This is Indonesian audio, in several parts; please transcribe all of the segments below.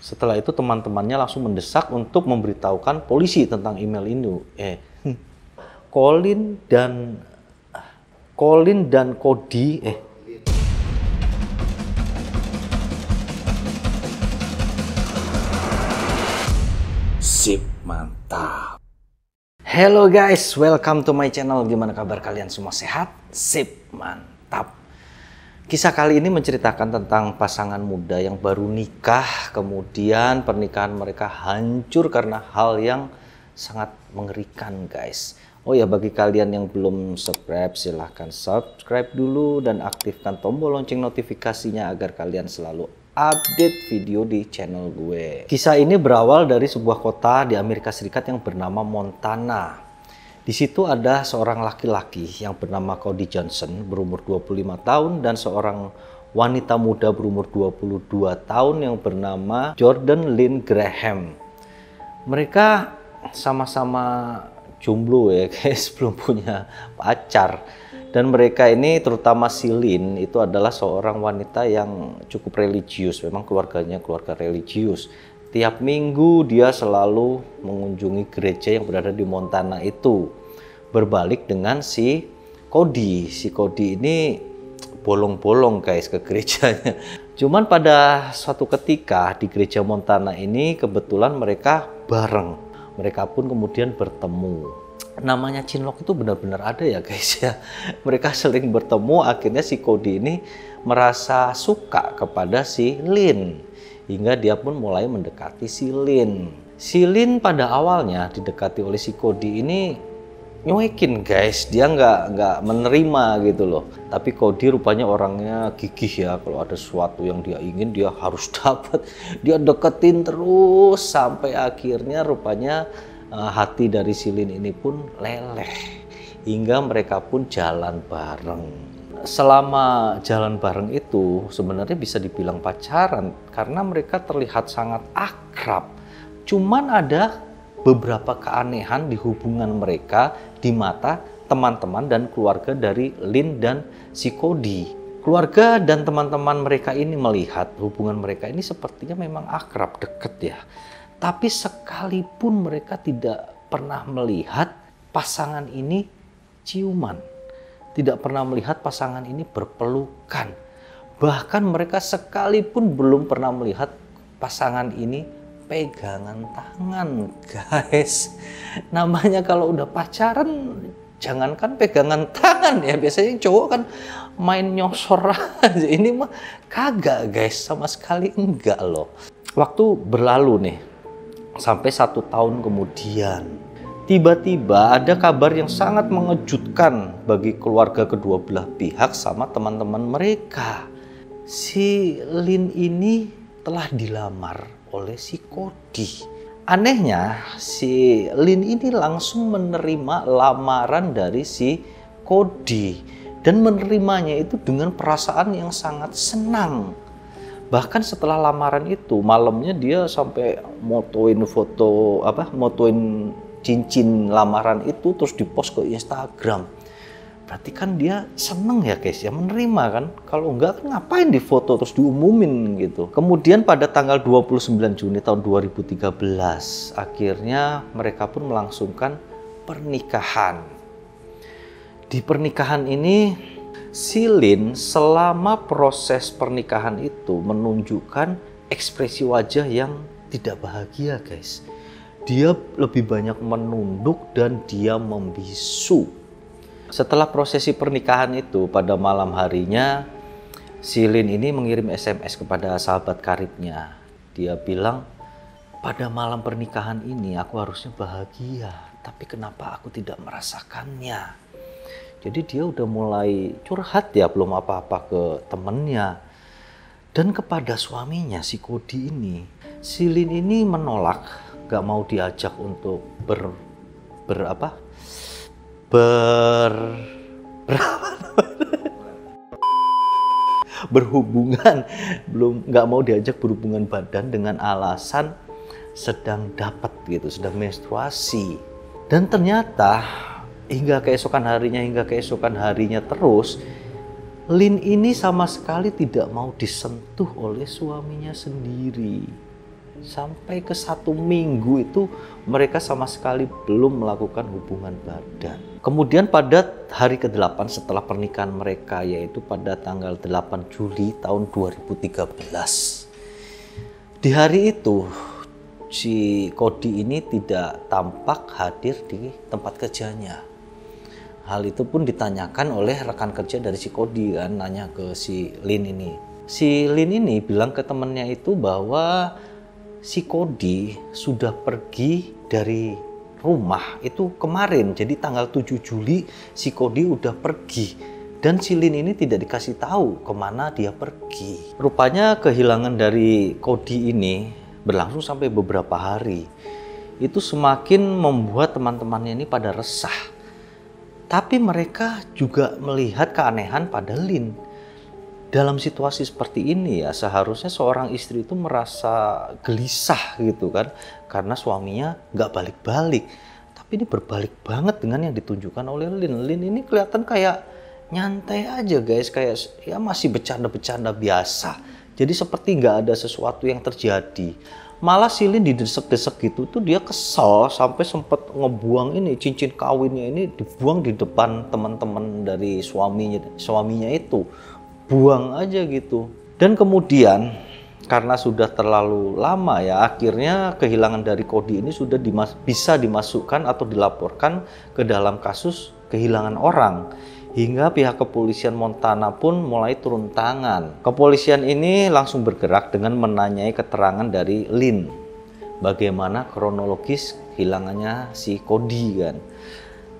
Setelah itu teman-temannya langsung mendesak untuk memberitahukan polisi tentang email ini. Colin dan Cody Sip, mantap. Hello guys, welcome to my channel. Gimana kabar kalian semua, sehat? Sip, mantap. Kisah kali ini menceritakan tentang pasangan muda yang baru nikah, kemudian pernikahan mereka hancur karena hal yang sangat mengerikan guys. Oh ya, bagi kalian yang belum subscribe, silahkan subscribe dulu dan aktifkan tombol lonceng notifikasinya agar kalian selalu update video di channel gue. Kisah ini berawal dari sebuah kota di Amerika Serikat yang bernama Montana. Di situ ada seorang laki-laki yang bernama Cody Johnson berumur 25 tahun dan seorang wanita muda berumur 22 tahun yang bernama Jordan Lynn Graham. Mereka sama-sama jomblo ya guys, belum punya pacar. Dan mereka ini, terutama si Lynn, itu adalah seorang wanita yang cukup religius. Memang keluarganya keluarga religius. Tiap minggu dia selalu mengunjungi gereja yang berada di Montana itu. Berbalik dengan si Cody. Si Cody ini bolong-bolong guys ke gerejanya. Cuman pada suatu ketika di gereja Montana ini kebetulan mereka bareng. Mereka pun kemudian bertemu. Namanya cinlok itu benar-benar ada ya guys ya. Mereka sering bertemu, akhirnya si Cody ini merasa suka kepada si Lynn. Hingga dia pun mulai mendekati si Lynn. Si Lynn pada awalnya didekati oleh si Cody ini nyuekin guys, dia nggak menerima gitu loh. Tapi Cody rupanya orangnya gigih ya, kalau ada sesuatu yang dia ingin dia harus dapat. Dia deketin terus sampai akhirnya rupanya hati dari si Lynn ini pun leleh hingga mereka pun jalan bareng. Selama jalan bareng itu sebenarnya bisa dibilang pacaran karena mereka terlihat sangat akrab. Cuman ada beberapa keanehan di hubungan mereka di mata teman-teman dan keluarga dari Lynn dan si Cody. Keluarga dan teman-teman mereka ini melihat hubungan mereka ini sepertinya memang akrab, deket ya. Tapi sekalipun mereka tidak pernah melihat pasangan ini ciuman. Tidak pernah melihat pasangan ini berpelukan. Bahkan mereka sekalipun belum pernah melihat pasangan ini pegangan tangan guys. Namanya kalau udah pacaran jangankan pegangan tangan ya, biasanya cowok kan main nyosor aja. Ini mah kagak guys, sama sekali enggak loh. Waktu berlalu nih sampai 1 tahun kemudian, tiba-tiba ada kabar yang sangat mengejutkan bagi keluarga kedua belah pihak sama teman-teman mereka. Si Lynn ini telah dilamar oleh si Cody. Anehnya si Lynn ini langsung menerima lamaran dari si Cody dan menerimanya itu dengan perasaan yang sangat senang. Bahkan setelah lamaran itu malamnya dia sampai motoin cincin lamaran itu terus dipost ke Instagram. Berarti kan dia seneng ya guys ya, menerima kan. Kalau enggak kan ngapain di foto terus diumumin gitu. Kemudian pada tanggal 29 Juni tahun 2013 akhirnya mereka pun melangsungkan pernikahan. Di pernikahan ini si Lynn selama proses pernikahan itu menunjukkan ekspresi wajah yang tidak bahagia guys. Dia lebih banyak menunduk dan dia membisu. Setelah prosesi pernikahan itu, pada malam harinya, si Lynn ini mengirim SMS kepada sahabat karibnya. Dia bilang, pada malam pernikahan ini aku harusnya bahagia, tapi kenapa aku tidak merasakannya? Jadi dia udah mulai curhat ya, belum apa-apa ke temennya. Dan kepada suaminya, si Cody ini, si Lynn ini menolak, gak mau diajak untuk berhubungan, nggak mau diajak berhubungan badan dengan alasan sedang dapat gitu, sedang menstruasi. Dan ternyata hingga keesokan harinya terus Lynn ini sama sekali tidak mau disentuh oleh suaminya sendiri. sampai ke 1 minggu itu mereka sama sekali belum melakukan hubungan badan. Kemudian pada hari ke-8 setelah pernikahan mereka, yaitu pada tanggal 8 Juli tahun 2013. Di hari itu si Kodi ini tidak tampak hadir di tempat kerjanya. Hal itu pun ditanyakan oleh rekan kerja dari si Kodi kan, nanya ke si Lin ini. Si Lin ini bilang ke temannya itu bahwa si Kodi sudah pergi dari rumah itu kemarin. Jadi tanggal 7 Juli si Kodi udah pergi. Dan si Lin ini tidak dikasih tahu kemana dia pergi. Rupanya kehilangan dari Kodi ini berlangsung sampai beberapa hari. Itu semakin membuat teman-temannya ini pada resah. Tapi mereka juga melihat keanehan pada Lin. Dalam situasi seperti ini ya, seharusnya seorang istri itu merasa gelisah gitu kan. Karena suaminya nggak balik-balik. Tapi ini berbalik banget dengan yang ditunjukkan oleh Lin. Lin ini kelihatan kayak nyantai aja guys. Kayak ya masih bercanda-bercanda biasa. Jadi seperti nggak ada sesuatu yang terjadi. Malah si Lin didesek-desek gitu tuh dia kesel sampai sempat ngebuang ini cincin kawinnya ini dibuang di depan teman-teman dari suaminya itu. Buang aja gitu. Dan kemudian karena sudah terlalu lama ya, akhirnya kehilangan dari Kodi ini sudah bisa dimasukkan atau dilaporkan ke dalam kasus kehilangan orang. Hingga pihak kepolisian Montana pun mulai turun tangan. Kepolisian ini langsung bergerak dengan menanyai keterangan dari Lin. Bagaimana kronologis hilangannya si Kodi kan.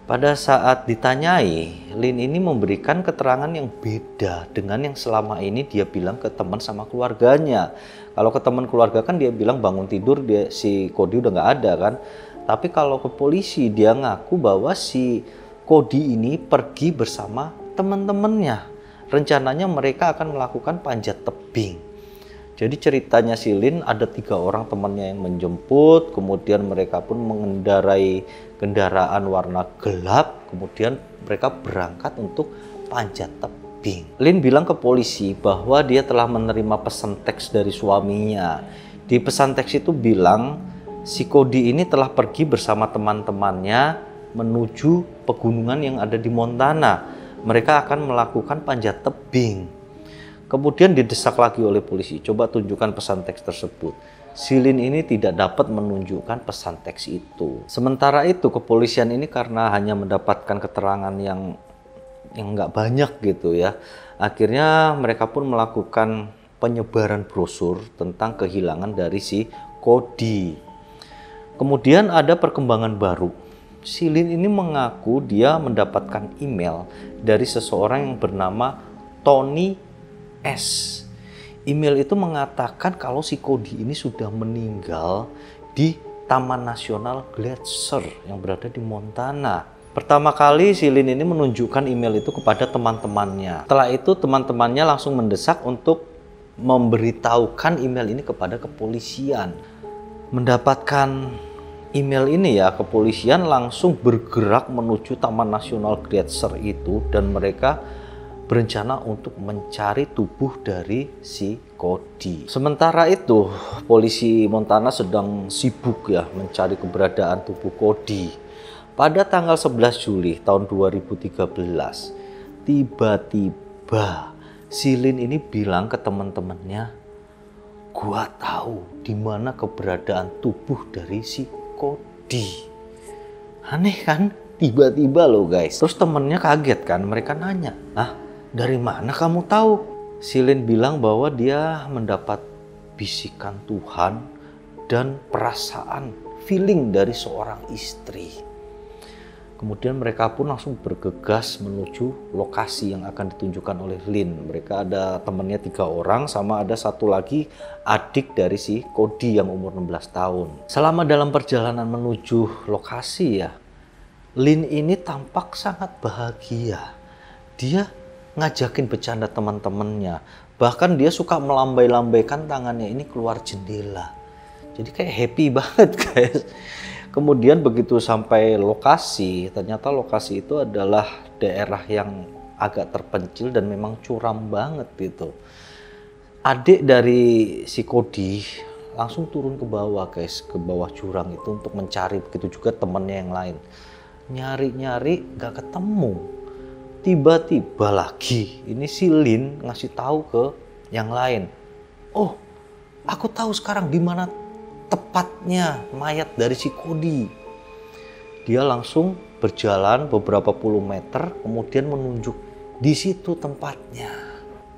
Pada saat ditanyai, Lin ini memberikan keterangan yang beda dengan yang selama ini dia bilang ke teman sama keluarganya. Kalau ke teman keluarga kan dia bilang bangun tidur si Kodi udah nggak ada kan. Tapi kalau ke polisi dia ngaku bahwa si Kodi ini pergi bersama teman-temannya. Rencananya mereka akan melakukan panjat tebing. Jadi ceritanya si Lin ada 3 orang temannya yang menjemput. Kemudian mereka pun mengendarai kendaraan warna gelap. Kemudian mereka berangkat untuk panjat tebing. Lin bilang ke polisi bahwa dia telah menerima pesan teks dari suaminya. Di pesan teks itu bilang si Kodi ini telah pergi bersama teman-temannya menuju pegunungan yang ada di Montana. Mereka akan melakukan panjat tebing. Kemudian didesak lagi oleh polisi. Coba tunjukkan pesan teks tersebut. Si Lin ini tidak dapat menunjukkan pesan teks itu. Sementara itu kepolisian ini karena hanya mendapatkan keterangan yang nggak banyak gitu ya. Akhirnya mereka pun melakukan penyebaran brosur tentang kehilangan dari si Kodi. Kemudian ada perkembangan baru. Si Lin ini mengaku dia mendapatkan email dari seseorang yang bernama Tony S. Email itu mengatakan kalau si Kodi ini sudah meninggal di Taman Nasional Glacier yang berada di Montana. Pertama kali si Lin ini menunjukkan email itu kepada teman-temannya. Setelah itu teman-temannya langsung mendesak untuk memberitahukan email ini kepada kepolisian. Mendapatkan email ini ya, kepolisian langsung bergerak menuju Taman Nasional Glacier itu dan mereka berencana untuk mencari tubuh dari si Kodi. Sementara itu, polisi Montana sedang sibuk ya mencari keberadaan tubuh Kodi. Pada tanggal 11 Juli tahun 2013, tiba-tiba si Lin ini bilang ke teman-temannya, "Gua tahu di mana keberadaan tubuh dari si Kodi." Aneh kan? Tiba-tiba loh guys. Terus temennya kaget kan, mereka nanya, "Hah, dari mana kamu tahu?" Si Lin bilang bahwa dia mendapat bisikan Tuhan dan perasaan, feeling dari seorang istri. Kemudian mereka pun langsung bergegas menuju lokasi yang akan ditunjukkan oleh Lin. Mereka ada temannya 3 orang sama ada satu lagi adik dari si Kodi yang umur 16 tahun. Selama dalam perjalanan menuju lokasi ya, Lin ini tampak sangat bahagia. Dia ngajakin bercanda teman-temannya. Bahkan dia suka melambai-lambaikan tangannya ini keluar jendela. Jadi kayak happy banget guys. Kemudian begitu sampai lokasi, ternyata lokasi itu adalah daerah yang agak terpencil dan memang curam banget gitu. Adik dari si Kodi langsung turun ke bawah guys, ke bawah jurang itu untuk mencari. Begitu juga temannya yang lain. Nyari-nyari gak ketemu. Tiba-tiba lagi ini si Lin ngasih tahu ke yang lain. Oh, aku tahu sekarang di mana tepatnya mayat dari si Cody. Dia langsung berjalan beberapa puluh meter, kemudian menunjuk di situ tempatnya.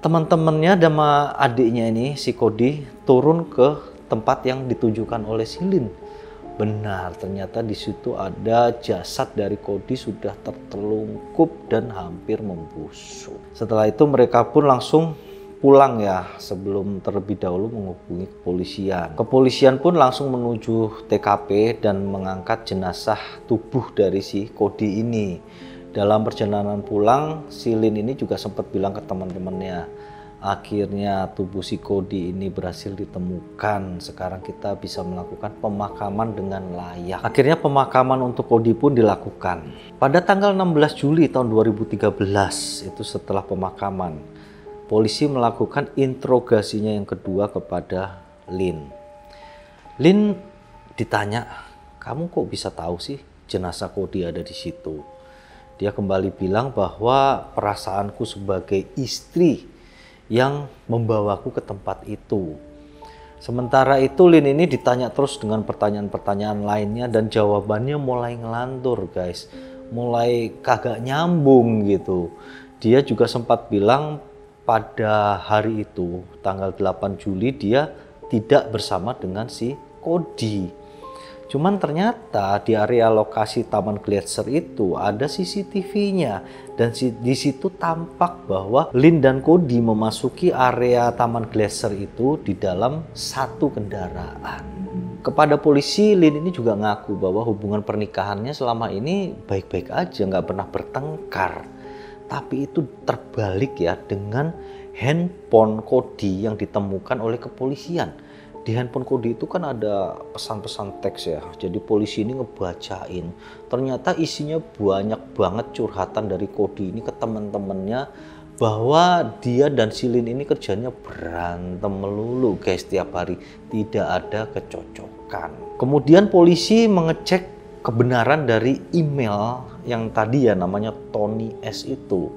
Teman-temannya dan adiknya ini, si Cody, turun ke tempat yang ditujukan oleh si Lin. Benar, ternyata di situ ada jasad dari Cody sudah tertelungkup dan hampir membusuk. Setelah itu mereka pun langsung pulang ya, sebelum terlebih dahulu menghubungi kepolisian. Kepolisian pun langsung menuju TKP dan mengangkat jenazah tubuh dari si Cody ini. Dalam perjalanan pulang, si Lin ini juga sempat bilang ke teman-temannya, akhirnya tubuh si Cody ini berhasil ditemukan. Sekarang kita bisa melakukan pemakaman dengan layak. Akhirnya pemakaman untuk Cody pun dilakukan. Pada tanggal 16 Juli tahun 2013, itu setelah pemakaman, polisi melakukan interogasinya yang kedua kepada Lin. Lin ditanya, kamu kok bisa tahu sih jenazah Cody ada di situ? Dia kembali bilang bahwa perasaanku sebagai istri yang membawaku ke tempat itu. Sementara itu Lin ini ditanya terus dengan pertanyaan-pertanyaan lainnya dan jawabannya mulai ngelantur guys. Mulai kagak nyambung gitu. Dia juga sempat bilang pada hari itu, tanggal 8 Juli dia tidak bersama dengan si Cody. Cuman ternyata di area lokasi Taman Gletser itu ada CCTV-nya dan di situ tampak bahwa Lin dan Cody memasuki area Taman Gletser itu di dalam satu kendaraan. Kepada polisi, Lin ini juga ngaku bahwa hubungan pernikahannya selama ini baik-baik aja, nggak pernah bertengkar. Tapi itu terbalik ya dengan handphone Cody yang ditemukan oleh kepolisian. Di handphone Cody itu kan ada pesan-pesan teks ya. Jadi polisi ini ngebacain. Ternyata isinya banyak banget curhatan dari Cody ini ke teman-temannya bahwa dia dan si Lin ini kerjanya berantem melulu guys tiap hari. Tidak ada kecocokan. Kemudian polisi mengecek kebenaran dari email yang tadi ya namanya Tony S itu.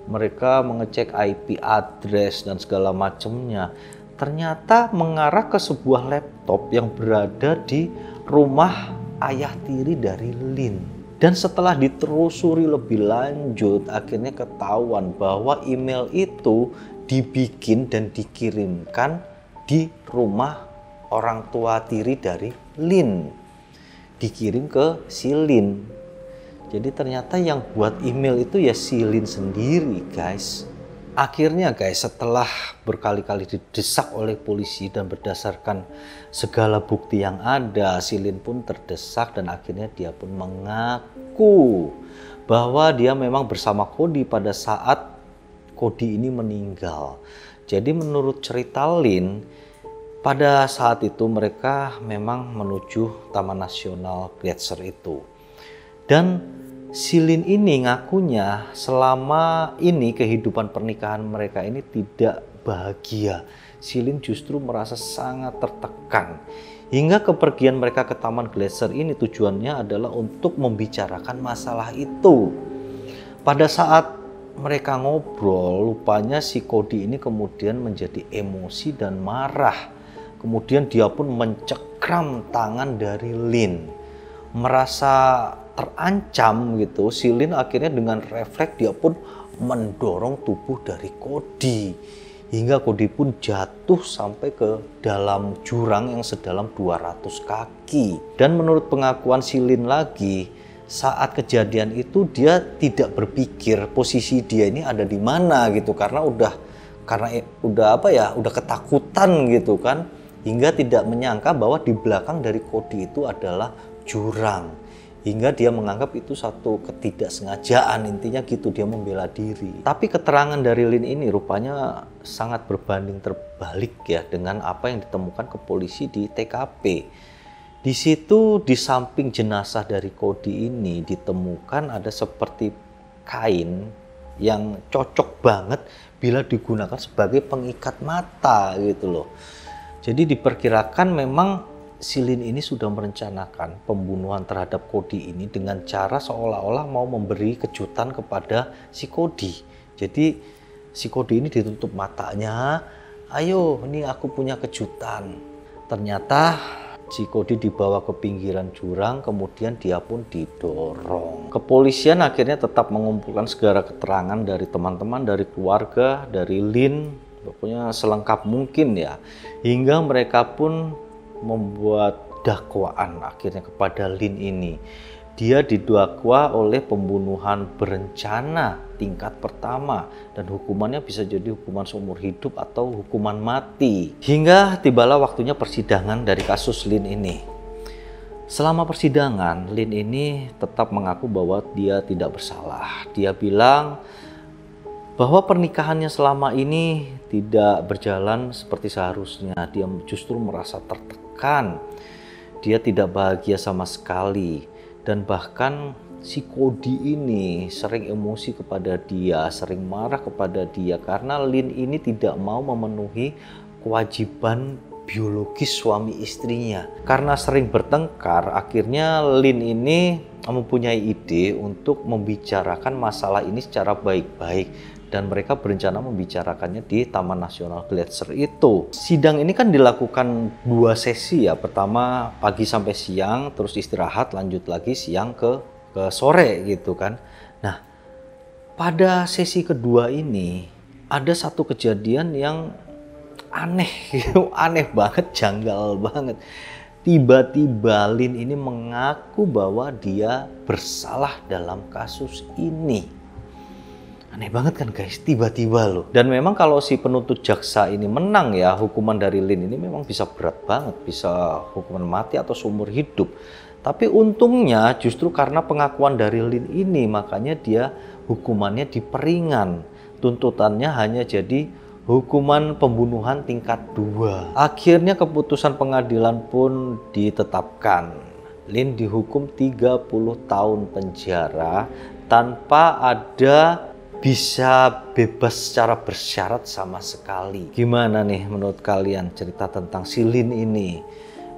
Mereka mengecek IP address dan segala macamnya. Ternyata mengarah ke sebuah laptop yang berada di rumah ayah tiri dari Lin. Dan setelah ditelusuri lebih lanjut, akhirnya ketahuan bahwa email itu dibikin dan dikirimkan di rumah orang tua tiri dari Lin. Dikirim ke si Lin. Jadi ternyata yang buat email itu ya si Lin sendiri guys. Akhirnya guys, setelah berkali-kali didesak oleh polisi dan berdasarkan segala bukti yang ada, si Lin pun terdesak dan akhirnya dia pun mengaku bahwa dia memang bersama Cody pada saat Cody ini meninggal. Jadi menurut cerita Lin, pada saat itu mereka memang menuju Taman Nasional Gletser itu. Dan si Lin ini ngakunya selama ini kehidupan pernikahan mereka ini tidak bahagia. Si Lin justru merasa sangat tertekan. Hingga kepergian mereka ke Taman Gletser ini tujuannya adalah untuk membicarakan masalah itu. Pada saat mereka ngobrol, rupanya si Cody ini kemudian menjadi emosi dan marah. Kemudian dia pun mencekram tangan dari Lin. Merasa terancam gitu, si Lin akhirnya dengan refleks dia pun mendorong tubuh dari Cody hingga Cody pun jatuh sampai ke dalam jurang yang sedalam 200 kaki. Dan menurut pengakuan si Lin lagi, saat kejadian itu dia tidak berpikir posisi dia ini ada di mana gitu karena udah ketakutan gitu kan, hingga tidak menyangka bahwa di belakang dari Cody itu adalah jurang. Hingga dia menganggap itu satu ketidaksengajaan, intinya gitu, dia membela diri. Tapi keterangan dari Lin ini rupanya sangat berbanding terbalik ya dengan apa yang ditemukan ke polisi di TKP. Di situ di samping jenazah dari Cody ini ditemukan ada seperti kain yang cocok banget bila digunakan sebagai pengikat mata gitu loh. Jadi diperkirakan memang si Lin ini sudah merencanakan pembunuhan terhadap Cody ini dengan cara seolah-olah mau memberi kejutan kepada si Cody. Jadi si Cody ini ditutup matanya, ayo ini aku punya kejutan. Ternyata si Cody dibawa ke pinggiran jurang, kemudian dia pun didorong. Kepolisian akhirnya tetap mengumpulkan segala keterangan dari teman-teman, dari keluarga, dari Lin, pokoknya selengkap mungkin ya. Hingga mereka pun membuat dakwaan akhirnya kepada Lin ini. Dia didakwa oleh pembunuhan berencana tingkat pertama dan hukumannya bisa jadi hukuman seumur hidup atau hukuman mati. Hingga tibalah waktunya persidangan dari kasus Lin ini. Selama persidangan, Lin ini tetap mengaku bahwa dia tidak bersalah. Dia bilang bahwa pernikahannya selama ini tidak berjalan seperti seharusnya. Dia justru merasa tertekan. Dia tidak bahagia sama sekali. Dan bahkan si Cody ini sering emosi kepada dia, sering marah kepada dia karena Lin ini tidak mau memenuhi kewajiban biologis suami istrinya. Karena sering bertengkar, akhirnya Lin ini mempunyai ide untuk membicarakan masalah ini secara baik-baik. Dan mereka berencana membicarakannya di Taman Nasional Gletser itu. Sidang ini kan dilakukan 2 sesi ya. Pertama pagi sampai siang, terus istirahat, lanjut lagi siang ke sore gitu kan. Nah, pada sesi kedua ini ada satu kejadian yang aneh, aneh banget, janggal banget. Tiba-tiba Lin ini mengaku bahwa dia bersalah dalam kasus ini. Aneh banget kan guys, tiba-tiba loh. Dan memang kalau si penuntut jaksa ini menang ya, hukuman dari Lin ini memang bisa berat banget. Bisa hukuman mati atau seumur hidup. Tapi untungnya justru karena pengakuan dari Lin ini, makanya dia hukumannya diperingan. Tuntutannya hanya jadi hukuman pembunuhan tingkat 2. Akhirnya keputusan pengadilan pun ditetapkan. Lin dihukum 30 tahun penjara tanpa ada bisa bebas secara bersyarat sama sekali. Gimana nih menurut kalian cerita tentang si Lin ini?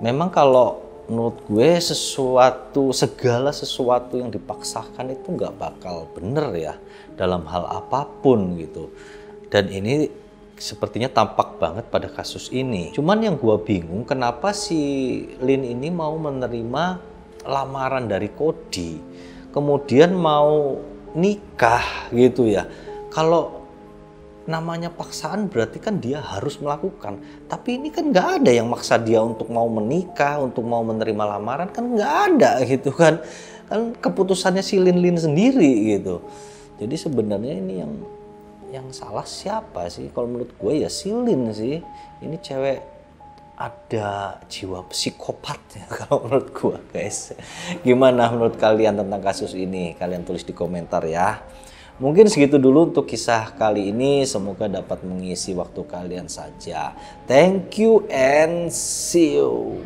Memang kalau menurut gue segala sesuatu yang dipaksakan itu nggak bakal bener ya dalam hal apapun gitu. Dan ini sepertinya tampak banget pada kasus ini. Cuman yang gue bingung kenapa si Lin ini mau menerima lamaran dari Cody, kemudian mau nikah gitu ya. Kalau namanya paksaan berarti kan dia harus melakukan. Tapi ini kan nggak ada yang maksa dia untuk mau menikah, untuk mau menerima lamaran, kan nggak ada gitu kan. Kan keputusannya si Lin sendiri gitu. Jadi sebenarnya ini yang salah siapa sih? Kalau menurut gue ya si Lin sih. Ini cewek ada jiwa psikopat ya kalau menurut gua guys. Gimana menurut kalian tentang kasus ini? Kalian tulis di komentar ya. Mungkin segitu dulu untuk kisah kali ini. Semoga dapat mengisi waktu kalian saja. Thank you and see you.